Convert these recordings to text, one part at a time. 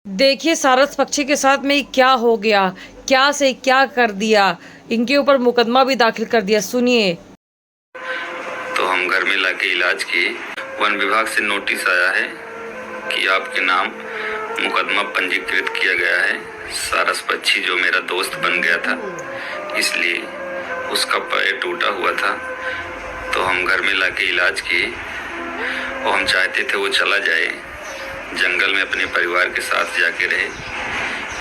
देखिए सारस पक्षी के साथ में क्या हो गया, क्या से क्या कर दिया, इनके ऊपर मुकदमा भी दाखिल कर दिया। सुनिए। तो हम घर में लाके इलाज किए। वन विभाग से नोटिस आया है कि आपके नाम मुकदमा पंजीकृत किया गया है। सारस पक्षी जो मेरा दोस्त बन गया था, इसलिए उसका पैर टूटा हुआ था, तो हम घर में लाके इलाज किए और हम चाहते थे वो चला जाए, जंगल में अपने परिवार के साथ जाके रहे,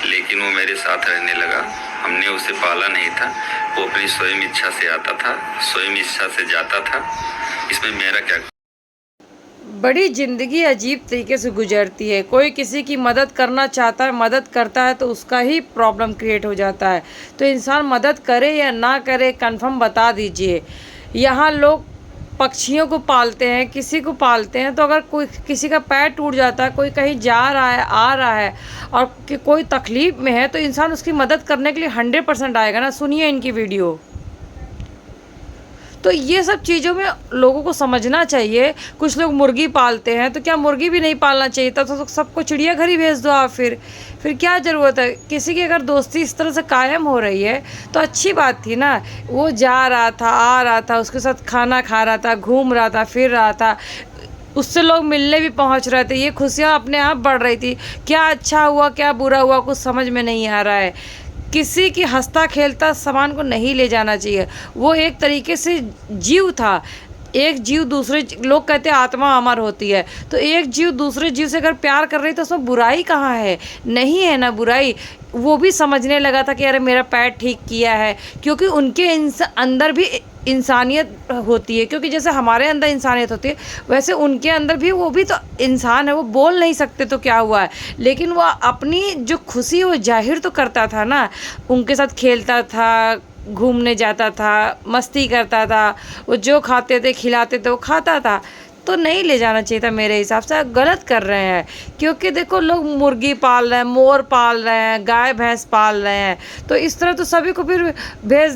लेकिन वो मेरे साथ रहने लगा। हमने उसे पाला नहीं था, वो अपनी स्वयं इच्छा से आता था, स्वयं इच्छा से जाता था। इसमें मेरा क्या? बड़ी ज़िंदगी अजीब तरीके से गुजरती है। कोई किसी की मदद करना चाहता है, मदद करता है तो उसका ही प्रॉब्लम क्रिएट हो जाता है। तो इंसान मदद करे या ना करे, कंफर्म बता दीजिए। यहाँ लोग पक्षियों को पालते हैं, किसी को पालते हैं, तो अगर कोई किसी का पैर टूट जाता है, कोई कहीं जा रहा है, आ रहा है और कि कोई तकलीफ़ में है, तो इंसान उसकी मदद करने के लिए 100% आएगा ना। सुनिए इनकी वीडियो। तो ये सब चीज़ों में लोगों को समझना चाहिए। कुछ लोग मुर्गी पालते हैं, तो क्या मुर्गी भी नहीं पालना चाहिए? तब तो सबको चिड़ियाघर ही भेज दो आप। फिर क्या ज़रूरत है? किसी की अगर दोस्ती इस तरह से कायम हो रही है तो अच्छी बात थी ना। वो जा रहा था, आ रहा था, उसके साथ खाना खा रहा था, घूम रहा था, फिर रहा था, उससे लोग मिलने भी पहुंच रहे थे, ये खुशियाँ अपने आप बढ़ रही थी। क्या अच्छा हुआ, क्या बुरा हुआ, कुछ समझ में नहीं आ रहा है। किसी की हंसता खेलता सामान को नहीं ले जाना चाहिए। वो एक तरीके से जीव था। एक जीव दूसरे, लोग कहते हैं आत्मा अमर होती है, तो एक जीव दूसरे जीव से अगर प्यार कर रही तो उसमें बुराई कहाँ है? नहीं है ना बुराई। वो भी समझने लगा था कि अरे मेरा पैर ठीक किया है, क्योंकि उनके अंदर भी इंसानियत होती है। क्योंकि जैसे हमारे अंदर इंसानियत होती है, वैसे उनके अंदर भी, वो भी तो इंसान है। वो बोल नहीं सकते तो क्या हुआ है, लेकिन वो अपनी जो खुशी है वो जाहिर तो करता था ना। उनके साथ खेलता था, घूमने जाता था, मस्ती करता था, वो जो खाते थे खिलाते थे वो खाता था। तो नहीं ले जाना चाहिए था मेरे हिसाब से। गलत कर रहे हैं, क्योंकि देखो लोग मुर्गी पाल रहे हैं, मोर पाल रहे हैं, गाय भैंस पाल रहे हैं, तो इस तरह तो सभी को फिर भेज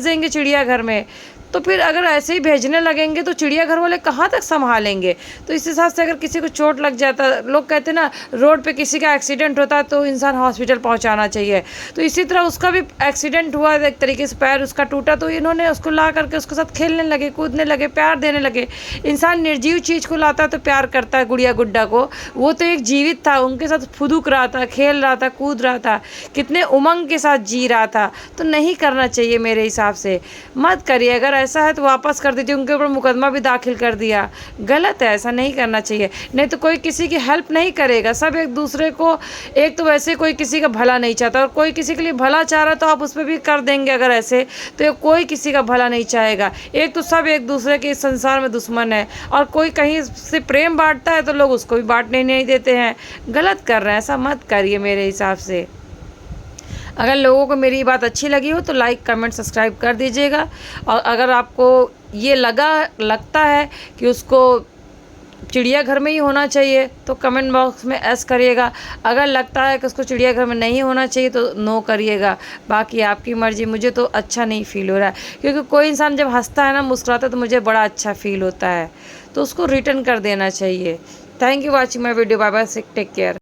देंगे चिड़ियाघर में। तो फिर अगर ऐसे ही भेजने लगेंगे तो चिड़ियाघर वाले कहाँ तक संभालेंगे? तो इस हिसाब से अगर किसी को चोट लग जाता, लोग कहते हैं ना, रोड पे किसी का एक्सीडेंट होता है तो इंसान हॉस्पिटल पहुंचाना चाहिए। तो इसी तरह उसका भी एक्सीडेंट हुआ, एक तरीके से पैर उसका टूटा, तो इन्होंने उसको ला करके उसके साथ खेलने लगे, कूदने लगे, प्यार देने लगे। इंसान निर्जीव चीज़ को लाता है तो प्यार करता है। गुड़िया गुड्डा को, वो तो एक जीवित था, उनके साथ फुदुक रहा था, खेल रहा था, कूद रहा था, कितने उमंग के साथ जी रहा था। तो नहीं करना चाहिए मेरे हिसाब से। मत करिए। अगर ऐसा है तो वापस कर दीजिए। उनके ऊपर मुकदमा भी दाखिल कर दिया। गलत है, ऐसा नहीं करना चाहिए। नहीं तो कोई किसी की हेल्प नहीं करेगा। सब एक दूसरे को, एक तो वैसे कोई किसी का भला नहीं चाहता, और कोई किसी के लिए भला चाह रहा तो आप उस पर भी कर देंगे। अगर ऐसे तो कोई किसी का भला नहीं चाहेगा। एक तो सब एक दूसरे के इस संसार में दुश्मन है, और कोई कहीं से प्रेम बांटता है तो लोग उसको भी बांटने नहीं देते हैं। गलत कर रहे हैं, ऐसा मत करिए मेरे हिसाब से। अगर लोगों को मेरी बात अच्छी लगी हो तो लाइक, कमेंट, सब्सक्राइब कर दीजिएगा। और अगर आपको ये लगता है कि उसको चिड़ियाघर में ही होना चाहिए तो कमेंट बॉक्स में एस करिएगा। अगर लगता है कि उसको चिड़ियाघर में नहीं होना चाहिए तो नो करिएगा। बाकी आपकी मर्ज़ी। मुझे तो अच्छा नहीं फ़ील हो रहा है, क्योंकि कोई इंसान जब हंसता है ना, मुस्कुराता है, तो मुझे बड़ा अच्छा फ़ील होता है। तो उसको रिटर्न कर देना चाहिए। Thank you watching my video. Bye bye, take care.